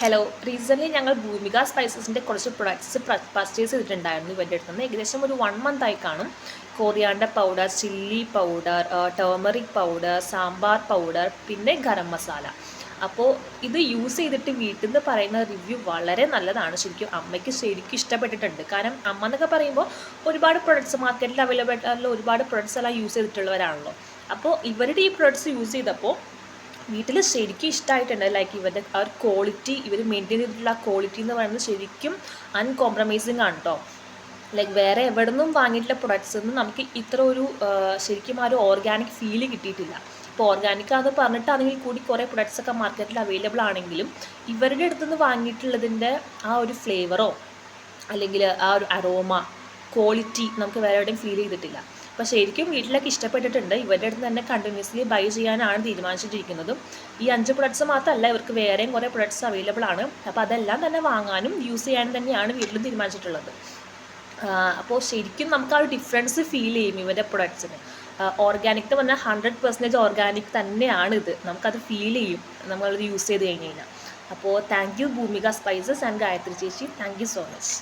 Hello, recently ഞങ്ങൾ ഭൂമിക സ്പൈസസിൻ്റെ കുറച്ച് products purchase ചെയ്തിട്ടുണ്ടായിരുന്നു ഇവരുടെ അടുത്ത് നിന്ന്. ഏകദേശം ഒരു 1 month ആയി കാണും. Coriander powder, chilli powder, turmeric powder, sambar powder, പിന്നെ ഗരം മസാല. അപ്പോൾ ഇത് യൂസ് ചെയ്തിട്ട് വീട്ടിൽ നിന്ന് പറയുന്ന റിവ്യൂ വളരെ നല്ലതാണ്. അമ്മയ്ക്ക് ശരിക്കും ഇഷ്ടപ്പെട്ടിട്ടുണ്ട്. കാരണം അമ്മ എന്നൊക്കെ പറയുമ്പോൾ ഒരുപാട് പ്രൊഡക്ട്സ് മാർക്കറ്റിൽ അവൈലബിൾ ആയിട്ടുള്ള ഒരുപാട് പ്രൊഡക്ട്സ് എല്ലാം യൂസ് ചെയ്തിട്ടുള്ളവരാണല്ലോ. അപ്പോൾ ഇവരുടെ ഈ പ്രൊഡക്ട്സ് യൂസ് ചെയ്തപ്പോൾ വീട്ടിൽ ശരിക്കും ഇഷ്ടമായിട്ടുണ്ട്. ലൈക്ക് ഇവരുടെ ആ ഒരു ക്വാളിറ്റി, ഇവർ മെയിൻറ്റെയിൻ ചെയ്തിട്ടുള്ള ക്വാളിറ്റി എന്ന് പറയുന്നത് ശരിക്കും അൺകോംപ്രമൈസിങ് ആണ് കേട്ടോ. ലൈക്ക് വേറെ എവിടെ നിന്നും വാങ്ങിയിട്ടുള്ള പ്രൊഡക്ട്സ് ഒന്നും നമുക്ക് ഇത്ര ഒരു ശരിക്കും ആ ഒരു ഓർഗാനിക് ഫീല് കിട്ടിയിട്ടില്ല. ഇപ്പോൾ ഓർഗാനിക്കാന്ന് പറഞ്ഞിട്ടാണെങ്കിൽ കൂടി കുറേ പ്രൊഡക്ട്സൊക്കെ മാർക്കറ്റിൽ അവൈലബിൾ ആണെങ്കിലും ഇവരുടെ അടുത്തുനിന്ന് വാങ്ങിയിട്ടുള്ളതിൻ്റെ ആ ഒരു ഫ്ലേവറോ അല്ലെങ്കിൽ ആ ഒരു അരോമ, ക്വാളിറ്റി നമുക്ക് വേറെ എവിടെയും ഫീൽ ചെയ്തിട്ടില്ല. അപ്പോൾ ശരിക്കും വീട്ടിലൊക്കെ ഇഷ്ടപ്പെട്ടിട്ടുണ്ട്. ഇവരുടെ അടുത്ത് തന്നെ കണ്ടിന്യൂസ്ലി ബൈ ചെയ്യാനാണ് തീരുമാനിച്ചിട്ടിരിക്കുന്നതും. ഈ 5 പ്രൊഡക്ട്സ് മാത്രമല്ല, ഇവർക്ക് വേറെയും കുറേ പ്രൊഡക്ട്സ് അവൈലബിൾ ആണ്. അപ്പോൾ അതെല്ലാം തന്നെ വാങ്ങാനും യൂസ് ചെയ്യാനും തന്നെയാണ് വീട്ടിലും തീരുമാനിച്ചിട്ടുള്ളത്. അപ്പോൾ ശരിക്കും നമുക്ക് ആ ഒരു ഡിഫറൻസ് ഫീൽ ചെയ്യും ഇവരുടെ പ്രൊഡക്ട്സിന്. ഓർഗാനിക് എന്ന് പറഞ്ഞാൽ 100% ഓർഗാനിക് തന്നെയാണ് ഇത്. നമുക്കത് ഫീൽ ചെയ്യും നമ്മളത് യൂസ് ചെയ്ത് കഴിഞ്ഞ് കഴിഞ്ഞാൽ. അപ്പോൾ thank you Bhoomika spices and Gayathri ചേച്ചി. Thank you so much.